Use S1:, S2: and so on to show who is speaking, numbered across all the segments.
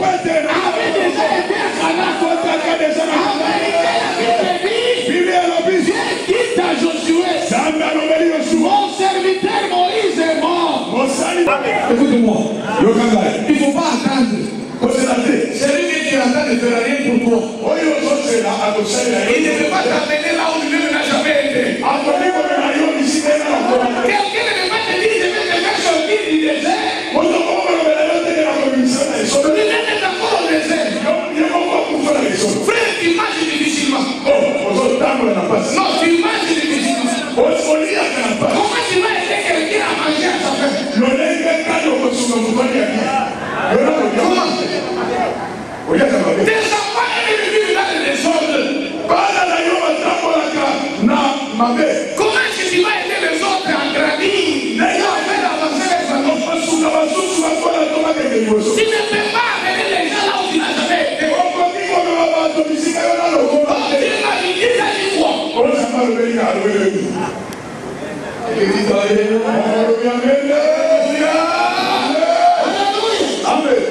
S1: avait déjà été à Cana. Dieu quitte à Josué. Mon serviteur Moïse est mort. Écoute-moi. Il ne faut pas attendre. Celui qui attend ne fera rien pour toi. Il ne peut pas t'amener là où lui n'a jamais été. Quelqu'un ne peut pas te dire je vais te faire sortir du désert. Tu n'es encore au désert. Frère, tu marches difficilement. Non, tu marches difficilement. Comment tu vas aider quelqu'un à manger à sa faim? Comment? Tes enfants aiment vivre dans le désordre. Comment est-ce que tu vas aider les autres à grandir? Tu ne peux pas amener les gens là où tu n'as jamais été.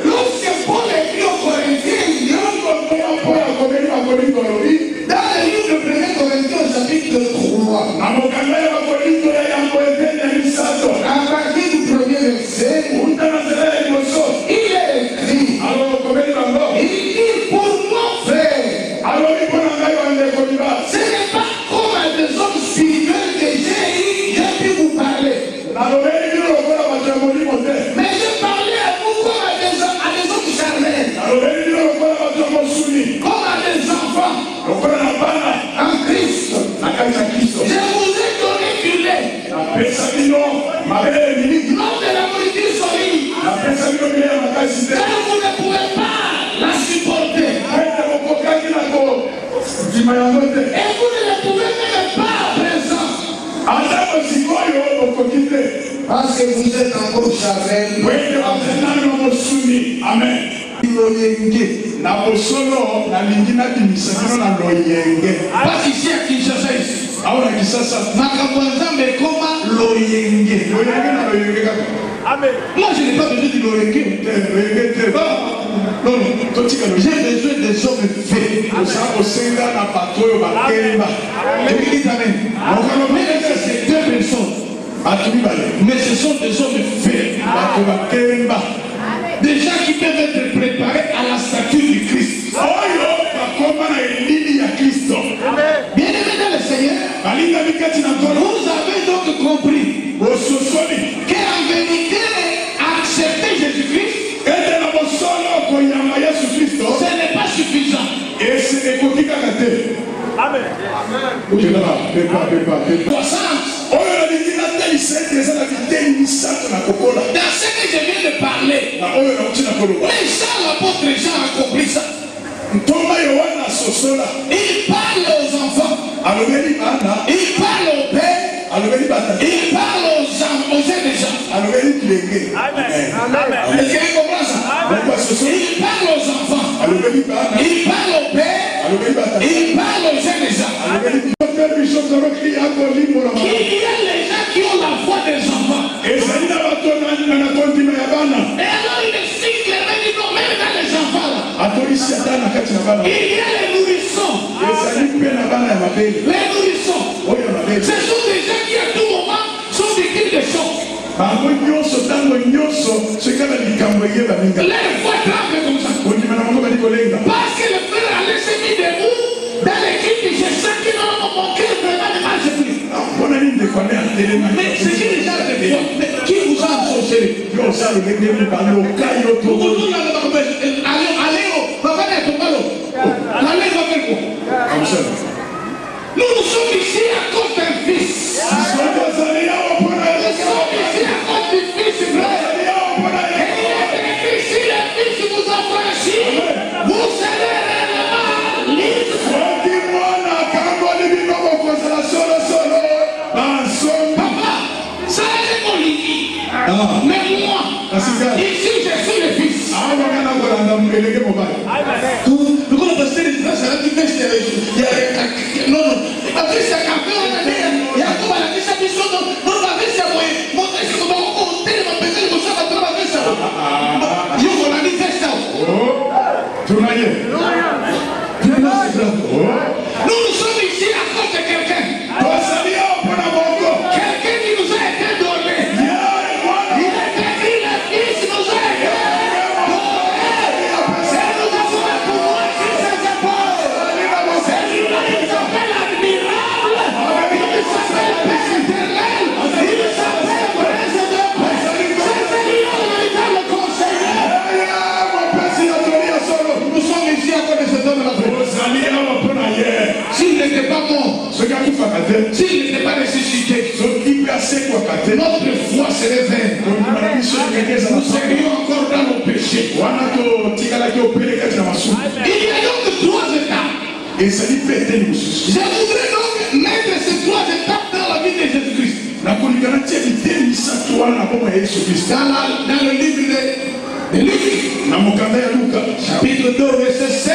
S1: Lorsque Paul écrit aux Corinthiens, dans le livre de 1 Corinthiens chapitre 3, à partir du premier verset, il est écrit, il dit pour mon frère, ce n'est pas comme à des hommes spirituels que j'ai pu vous parler. Mais je parlais à vous comme à des hommes charnels, comme à des enfants en Christ. Je vous ai donné du lait, non de la nourriture solide, car vous ne pouvez pas la supporter. Et vous ne le pouvez même pas à présent. Parce que vous êtes encore charnel.
S2: Amen.
S1: Pas ici à Kinshasa ici. Makabouazambe koma loyenge. Moi je n'ai pas besoin de loyenge. Non, j'ai besoin des hommes faits. Mais c'est deux personnes. Mais ce sont des hommes faits. Des gens qui peuvent être préparés à la statue du Christ. Bien aimé dans le Seigneur, vous avez donc compris qu'en vérité, accepter Jésus-Christ, ce n'est pas suffisant.
S2: Amen.
S1: Dans ce que je viens de parler, les gens, l'apôtre Jean a compris ça. Il parle aux enfants, il parle aux pères, il parle aux jeunes gens.
S2: Amen.
S1: Est-ce que vous comprenez ça? Il parle aux enfants, il parle aux pères, il parle aux jeunes gens. Il y a les gens qui ont la foi des enfants. Et alors il explique les non, même dans les enfants là. Il y a les nourrissons. Les nourrissons. Ce sont des gens qui à tout moment sont victimes de choc. Les voix tremblent comme ça. Parce que le frère a laissé mis debout dans l'équipe. Je sens que mon cœur vraiment ne marche plus. Mais c'est qui les gens de foi? Qui vous a ensorcelé? Nous sommes ici à cause d'un fils. Nous sommes ici à cause du fils, frère. Et il est écrit, si le fils vous affranchit, vous serez réellement libres. Papa, ça est mon lit. Mais moi, ici je suis le fils. Nous sommes ici à cause de quelqu'un. Quelqu'un qui nous a été donné. Il est écrit, le Fils nous a été donné. Et nous avons un pouvoir sur ses épaules. C'est lui qui s'appelle admirable. Il s'appelle Père éternel. Il s'appelle Prince de paix. C'est lui le véritable conseiller. Nous sommes ici à cause de cet homme-là. S'il n'était pas mort, s'il n'était pas ressuscité, notre foi serait vaine. Nous serions encore dans nos péchés. Il y a donc 3 étapes. Je voudrais donc mettre ces 3 étapes dans la vie de Jésus-Christ. Dans le livre de Luc, chapitre 2, verset 7,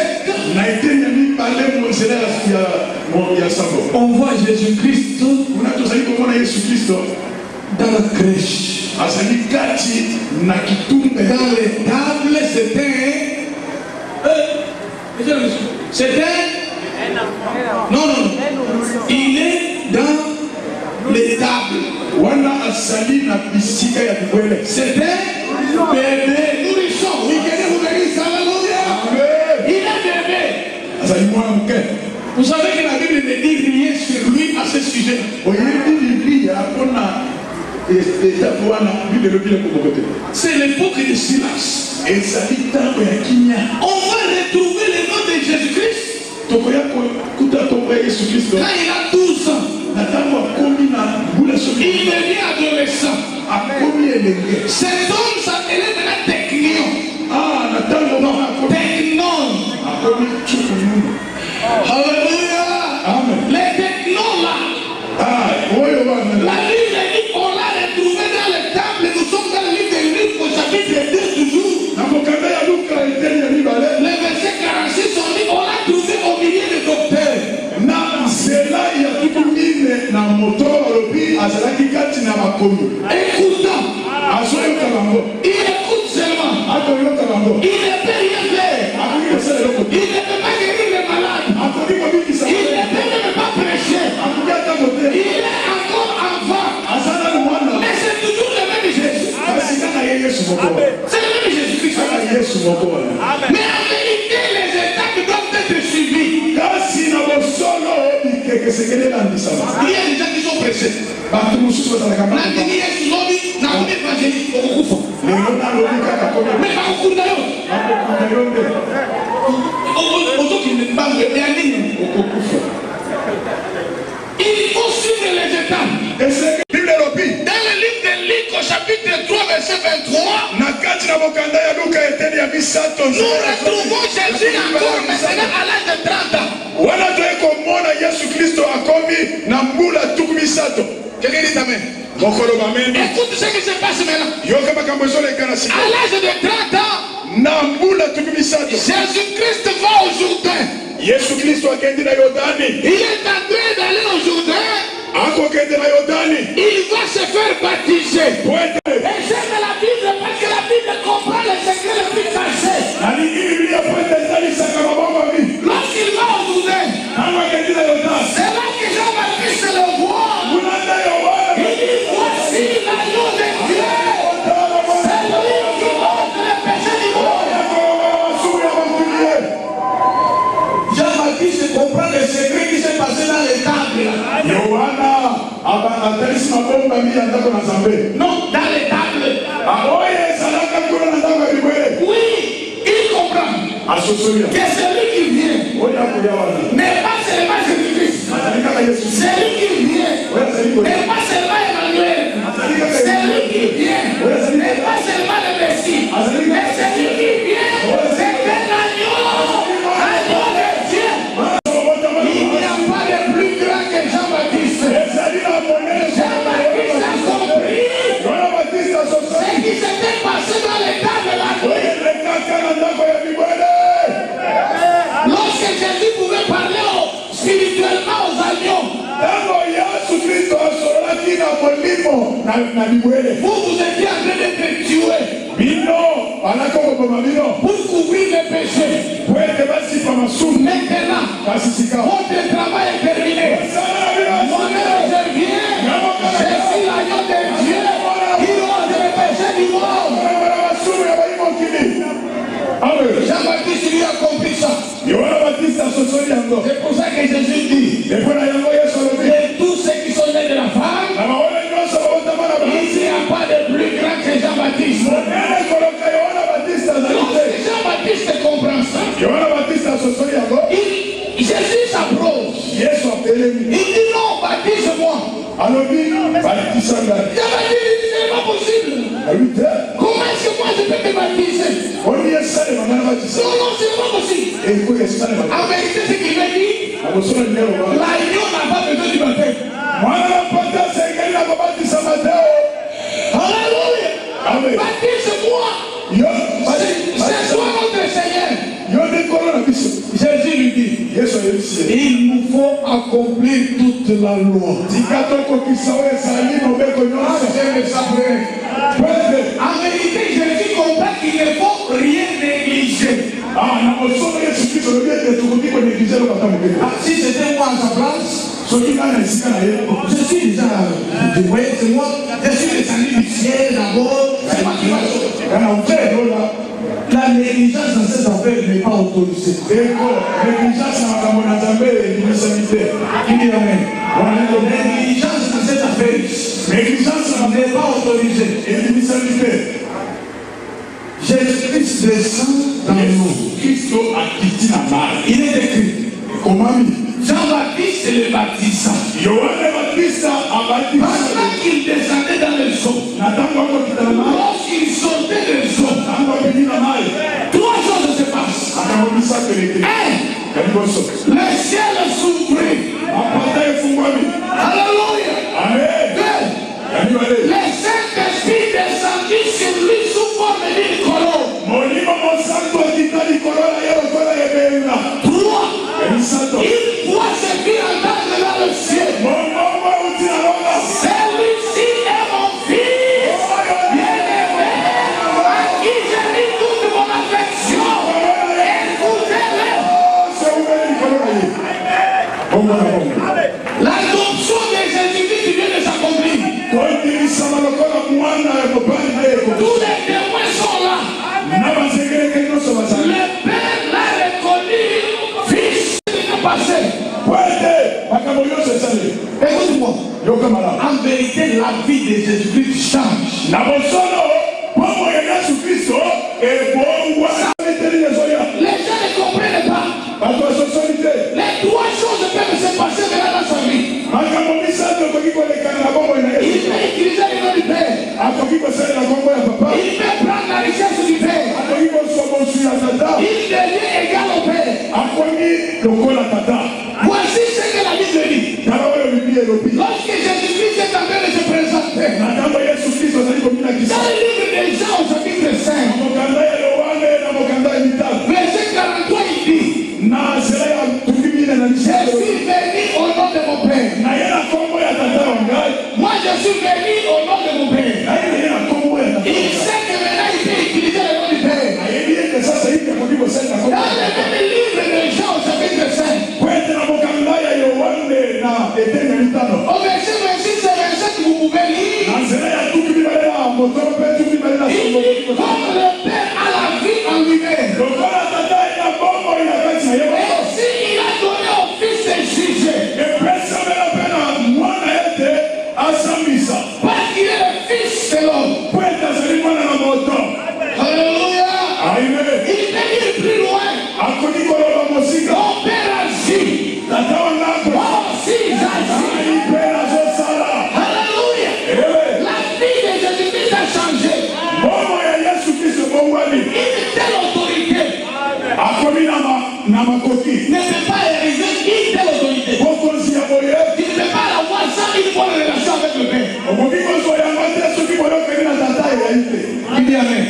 S1: on voit Jésus-Christ dans la crèche. Dans les tables, c'était non. Il est dans les tables. C'était bébé nourrisson. Il est bébé. Vous savez que la Bible ne dit rien sur lui à ce sujet. C'est l'époque de silence. On va retrouver le nom de Jésus-Christ quand il a 12 ans. Il devient adolescent. Cet homme s'appelait maintenant Technion. Technon. Alléluia. Les Technons là. La Bible dit qu'on l'a retrouvé dans les tables. Nous sommes dans le livre de Luc au chapitre 2 toujours. Le verset 46 on dit on l'a trouvé au milieu des docteurs. Écoutant. Il écoute seulement. Il ne peut rien faire. Il ne peut pas guérir les malades. Il ne peut même pas prêcher. Il est encore enfant. Mais c'est toujours le même Jésus. C'est le même Jésus-Christ. Mais en vérité, les étapes doivent être suivies. Il y a des gens qui sont pressés. Il faut suivre les étapes. Dans le livre de Luc au chapitre 3 verset 23, nous retrouvons Jésus encore maintenant à l'âge de 30 ans. Quelqu'un dit amen. Écoute ce qui se passe maintenant. À l'âge de 30 ans, Jésus-Christ va au Jourdain. Il est en train d'aller au Jourdain. Il va se faire baptiser. Et j'aime la Bible parce que la Bible comprend les secrets les plus cachés. Lorsqu'il va au Jourdain, c'est là que Jean-Baptiste le voit. Il dit voici l'agneau de Dieu. C'est lui qui ôte les péchés du monde. Jean-Baptiste comprend les secrets qui s'est passé dans les tables. Non, dans les tables. Oui, il comprend que celui qui vient n'est pas seulement Jésus-Christ. Celui qui vient n'est pas seulement Emmanuel. Celui qui vient n'est pas seulement le Messie. Mais celui qui vient, c'est l'agneau. L'agneau de Dieu. Il n'y a pas de plus grand que Jean-Baptiste. Jean-Baptiste a compris ce qui s'était passé dans les tables de la nuit. Lorsque Jésus pouvait parler spirituellement aux agneaux, vous étiez en train d'être tués pour couvrir les péchés. non, c'est pas possible. En vérité, ce qu'il m'a dit, l'agneau n'a pas besoin du baptême. Alléluia. Baptise-moi. C'est toi notre Seigneur. Jésus lui dit, il nous faut accomplir toute la loi. En vérité, Jésus comprend qu'il ne faut rien négliger. Si c'était moi à sa place, je suis déjà, c'est moi, je suis descendu du ciel d'abord, c'est moi qui va. La négligence dans cette affaire n'est pas autorisée. La négligence dans cette affaire n'est pas autorisée. Jésus-Christ descend dans nous. Il est écrit. Jean-Baptiste le baptisa. Pendant qu'il descendait dans les eaux, lorsqu'il sortait des eaux, trois choses se passent. Le ciel s'ouvrit. Alléluia. Le Saint-Esprit descendit sur lui sous forme d'une colombe. Trois. Une voix se fit entendre dans le ciel. Celui-ci est mon fils bien-aimé, à qui j'ai mis toute mon affection. Écoutez-le. L'adoption de Jésus-Christ vient de s'accomplir. Tous les témoins sont là. Le Père l'a reconnu, fils de passé. Écoute-moi. En vérité, la vie de Jésus-Christ change. Les gens ne comprennent pas. Les trois choses peuvent se passer maintenant dans sa vie. Il peut utiliser le nom du Père. Il peut prendre la richesse du Père. Il devient égal au Père. Voici ce que la Bible dit. Lorsque Jésus-Christ est en train de se présenter, dans le livre des Jean au chapitre 5, verset 43, il dit, je suis venu au nom de mon Père. Moi je suis venu au nom de mon Père. Il sait que maintenant il peut utiliser le nom du Père. Dans le même livre de Jean au chapitre 5, au verset 26 et 27, vous pouvez lire. Il dit comme le Père a la vie en lui-même. Et si il a donné au Fils de juger, parce qu'il est le Fils de l'homme. Alléluia. Il peut dire plus loin. Mon Père agit. Moi aussi j'agis. Alléluia. La vie de Jésus-Christ a changé. Une telle autorité ne peut pas ériger une telle autorité. Tu ne peux pas l'avoir sans une bonne relation avec le Père. Il dit Amen.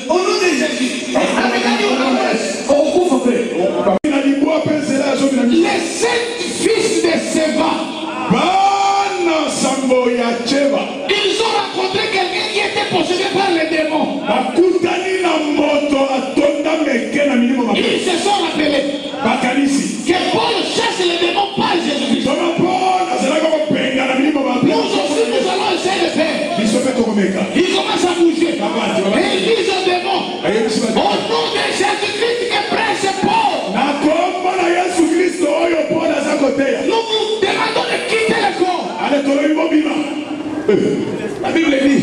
S1: Au nom de Jésus. Les sept fils de Séba, ils ont rencontré quelqu'un qui était possédé par les démons. Ils se sont rappelés que Paul chasse les démons par Jésus-Christ. Nous aussi nous allons essayer de faire. Ils commencent à bouger. Et ils disent aux démons, au nom de Jésus-Christ que prêche Paul, nous vous demandons de quitter le corps. La Bible dit,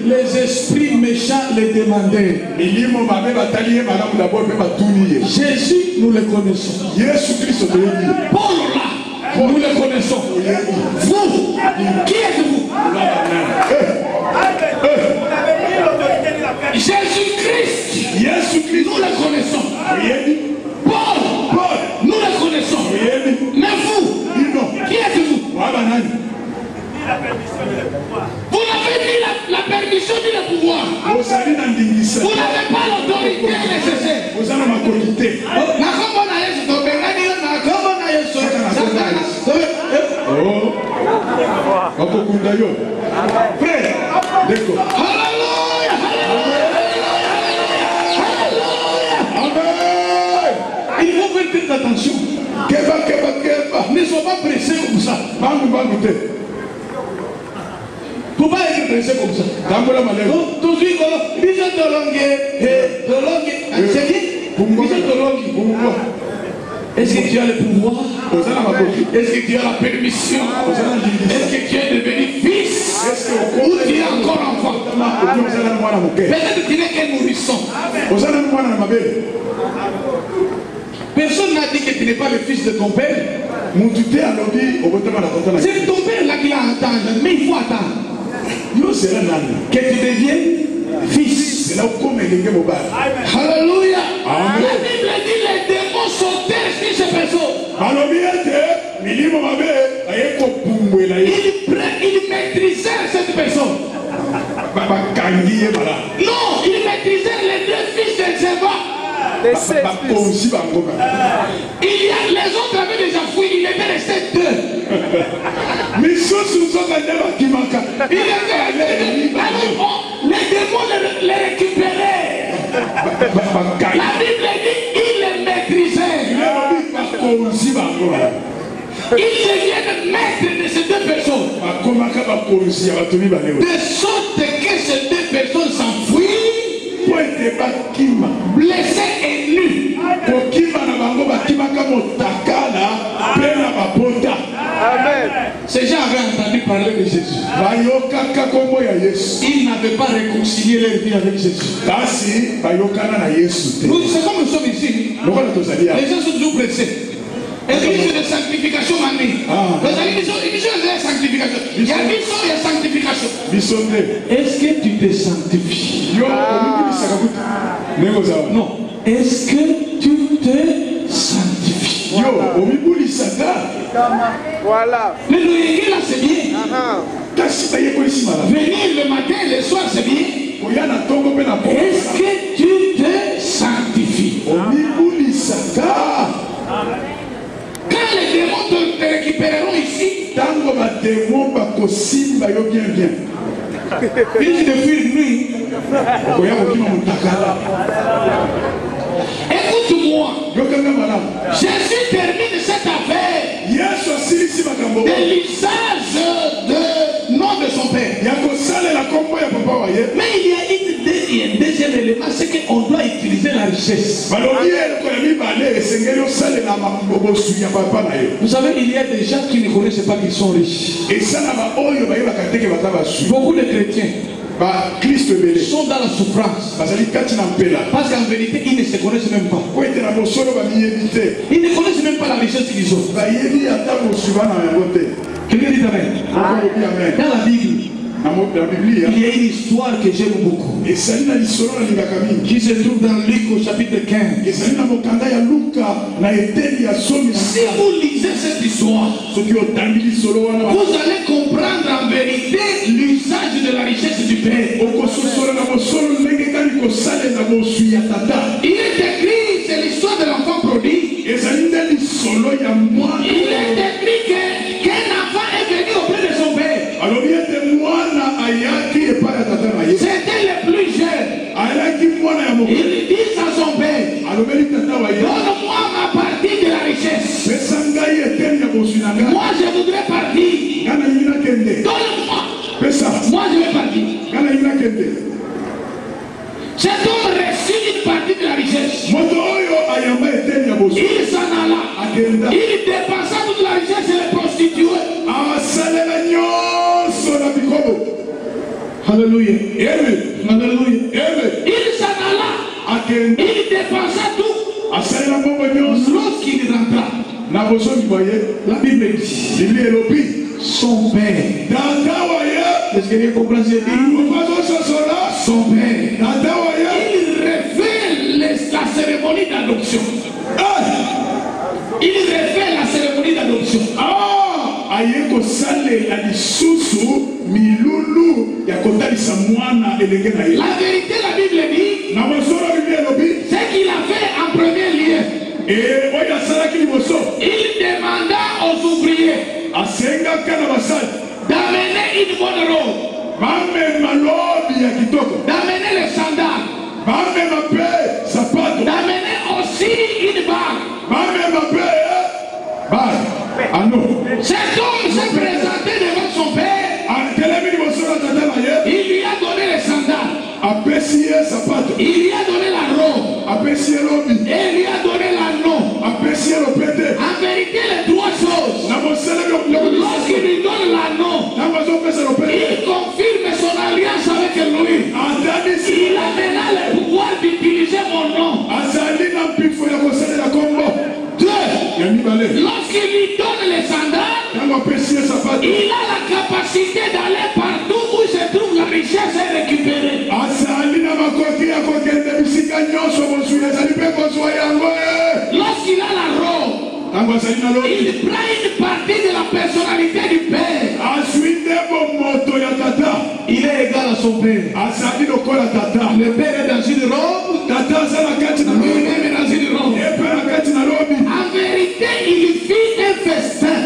S1: les esprits méchants les demandaient. Jésus, nous le connaissons. Paul là, nous le connaissons. Vous, qui êtes-vous? Jésus-Christ Vous allez m'accoquiter. Frère, d'accord. Alléluia. Il faut faire très attention. Ne sois pas pressé comme ça. Faut pas être pressé comme ça. Tout de suite, c'est qui? Est-ce que tu as le pouvoir? Est-ce que tu as la permission? Est-ce que tu es devenu fils? Ou tu es encore enfant? Peut-être que tu n'es qu'un nourrisson. Personne n'a dit que tu n'es pas le fils de ton père. C'est ton père là qui l'a entendu, mais il faut attendre que tu deviennes fils. Alléluia. La Bible dit les démons sautèrent sur ces personnes. Il maîtrisait cette personne. Non, il maîtrisait les deux fils de Zéba. Il y a les autres avaient déjà fui, il était resté deux. Il les démons les récupéraient. La Bible dit il les maîtrisait. Ils deviennent maîtres de ces deux personnes. De sorte que ces deux personnes s'enfuient, blessés et nus. Ces gens avaient entendu parler de Jésus. Ils n'avaient pas réconcilié leur vie avec Jésus. C'est comme nous sommes ici. Les gens sont toujours pressés. Église de sanctification, mamie. Vous avez une sanctification. Il y a mission et sanctification. Est-ce que tu te sanctifies? Non. Est-ce que tu te sanctifies?
S2: Voilà.
S1: Le loyer là, c'est bien. Venir le matin et le soir, c'est bien. Est-ce que tu te sanctifies? Quand les démons te récupéreront ici, ils te fuient nuit. Écoute-moi. Jésus termine cette affaire de l'usage de nom de son père. Mais il y a un deuxième élément, c'est qu'on doit utiliser la richesse. Vous savez, il y a des gens qui ne connaissent pas qu'ils sont riches. Beaucoup de chrétiens sont dans la souffrance. Parce qu'en vérité, ils ne se connaissent même pas. Ils ne connaissent même pas la richesse qu'ils ont. Quelqu'un dit amen. Dans la Bible, il y a une histoire que j'aime beaucoup, qui se trouve dans Luc au chapitre 15. Si vous lisez cette histoire, vous allez comprendre en vérité l'usage de la richesse du Père. Il est écrit, c'est l'histoire de l'enfant prodigue. Il est écrit qu'un enfant est venu auprès de son père. C'était le plus jeune. Il dit à son père, donne-moi ma partie de la richesse. Moi je voudrais partir. Donne-moi. Moi je vais partir. Cet homme reçut une partie de la richesse. Il s'en alla. Il dépassa toute la richesse et les prostituées. Alléluia. Alléluia. Il s'en alla. Il dépassa tout. Lorsqu'il rentra, la Bible dit son père. Est-ce que vous comprenez? Son père. Il refait la cérémonie d'adoption. Il refait la cérémonie d'adoption. La vérité, la Bible dit Il demanda aux ouvriers d'amener une bonne robe, d'amener les sandales, d'amener aussi une bague. Cet homme s'est présenté devant son père. Il lui a donné les sandales. Il lui a donné la robe. Et il lui a donné l'anneau. En vérité, les trois choses. Lorsqu'il lui donne l'anneau, il confirme son alliance avec lui. Il a maintenant le pouvoir d'utiliser mon nom. Lorsqu'il lui donne les sandales, il a la capacité d'aller partout où se trouve la richesse et récupérer. Lorsqu'il a la robe, il prend une partie de la personnalité du père. Il est égal à son père. Le père est dans une robe, lui-même est dans une robe. En vérité, il fit un festin.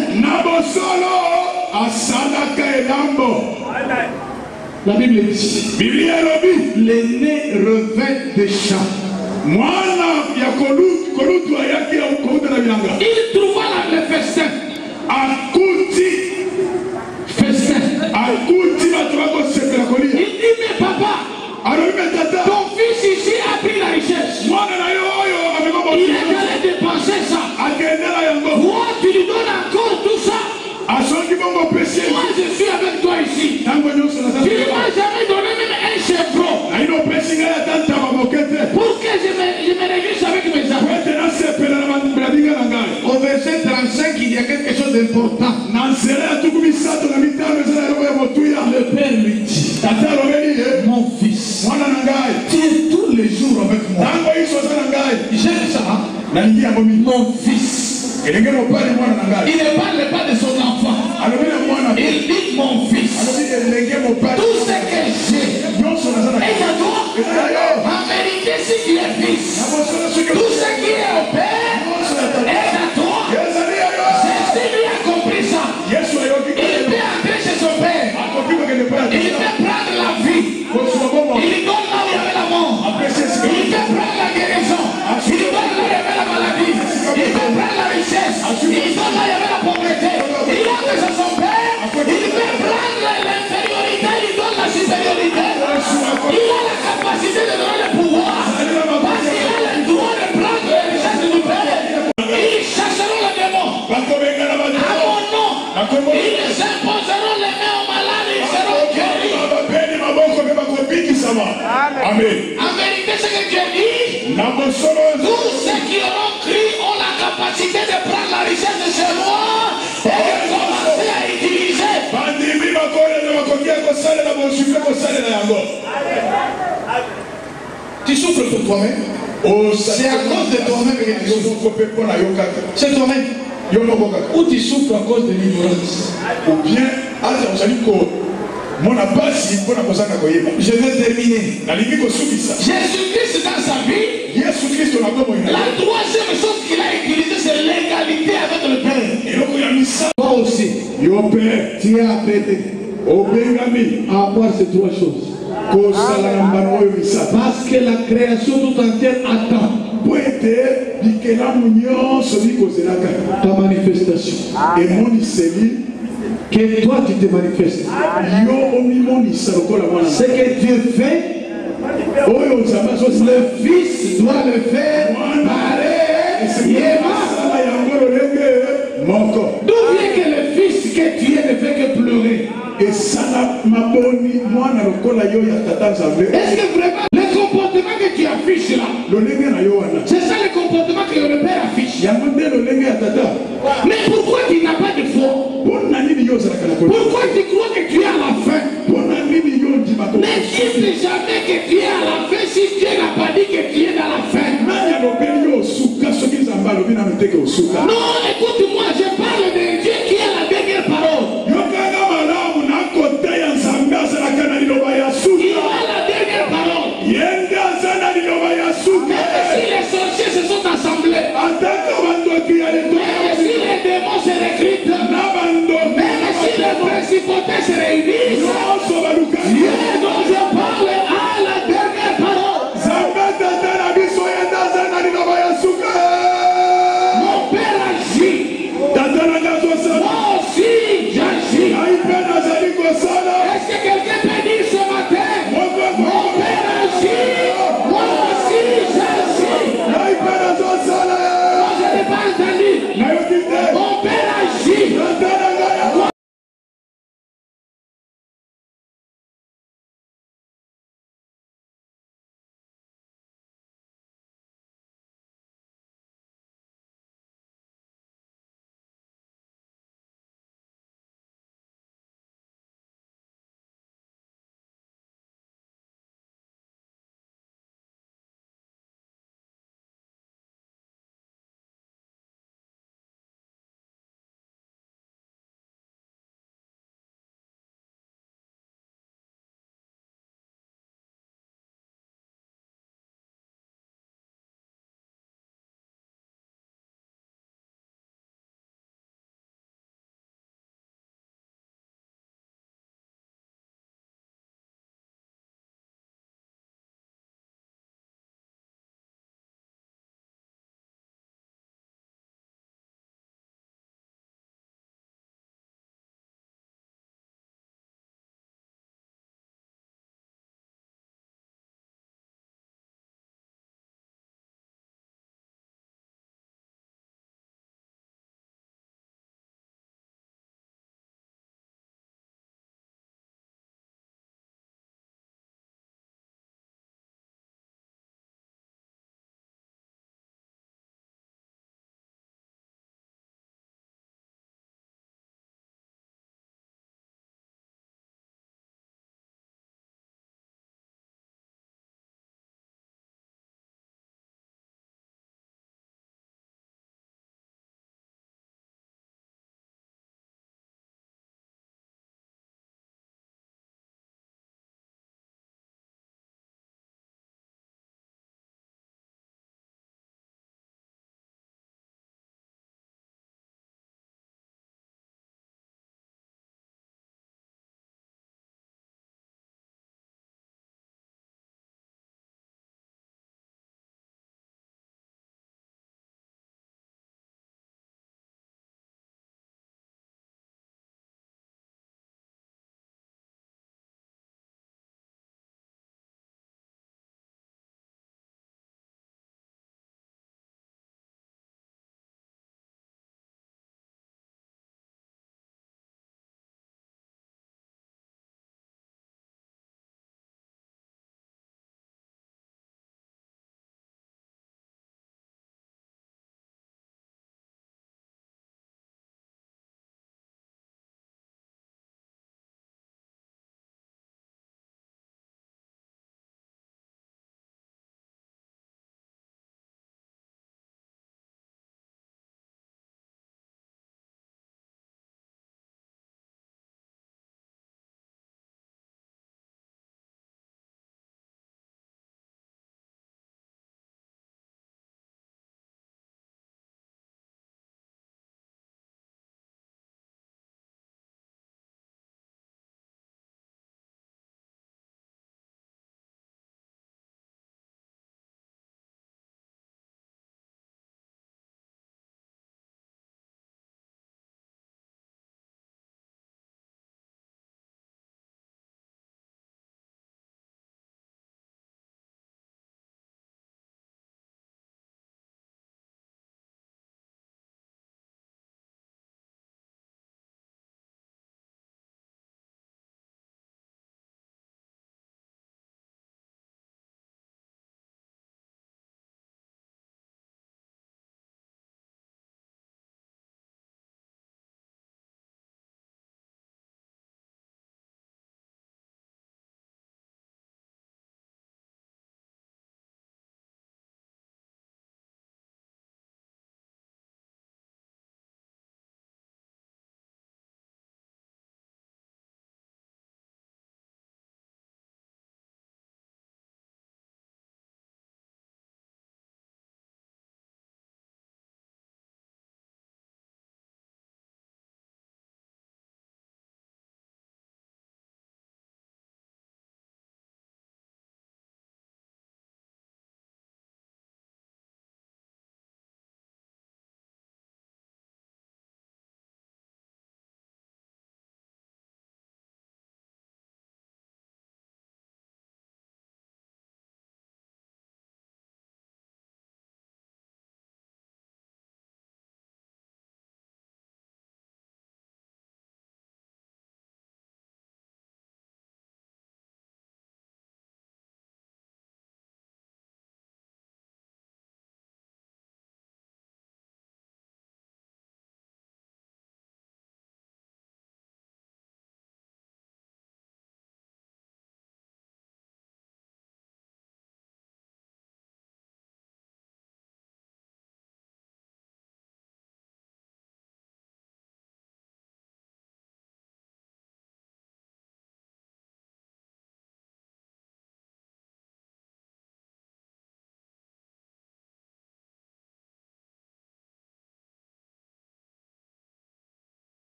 S1: La Bible dit, l'aîné revint des champs. Il trouva le festin. Il dit, mais papa, ton fils ici a pris la richesse. Il est allé dépenser ça. Moi, tu lui donnes encore tout ça. Moi, je suis avec toi ici. Tu ne m'as jamais donné même un chevron. Pour que je me réjouisse avec mes amis. Au verset 35, il y a quelque chose d'important. Le père lui dit, mon fils, tu es tous les jours avec moi. J'aime ça. Mon fils. Il ne parle pas de son enfant. Il dit mon fils. Tout ce que j'ai est à toi. En vérité, si tu es fils, tout ce qui est au père est à toi. Jésus lui a compris ça. Il peut entrer chez son père. Il peut prendre la vie. Il donne là où il y avait la mort. Il peut prendre la guérison. Il donne là où il y avait la maladie. Il peut prendre la richesse. Il donne là où il y avait la pauvreté. Il entre chez son père. Il peut prendre l'infériorité. Il donne la supériorité. Il a la capacité de donner le pouvoir. Parce qu'il a le droit de prendre les richesses du père. Ils chasseront les démons. À mon nom. Ils imposeront les mains aux malades. Ils seront guéris. Amen. En vérité, ce que Dieu dit, tous ceux qui auront cru ont la capacité de prendre la richesse de chez moi et de commencer à utiliser. Tu souffres pour toi-même. C'est à cause de toi-même que tu souffres. C'est toi-même. Ou tu souffres à cause de l'ignorance.
S2: Ou bien,
S1: je vais terminer. Jésus-Christ dans sa vie, la troisième chose qu'il a utilisée, c'est l'égalité avec le Père. Toi aussi, tu es appelé à avoir ces trois choses. Parce que la création tout entière attend ta manifestation. Que toi tu te manifestes. Ce que Dieu fait, le Fils doit le faire pareillement. D'où vient que le Fils que tu es ne fait que pleurer? Est-ce que vraiment le comportement que tu affiches là, c'est ça le comportement que le Père affiche? Mais pourquoi tu n'as pas de foi? Pourquoi tu crois que tu es à la fin? N'existe jamais que tu es à la fin si Dieu n'a pas dit que tu es dans la fin. Non,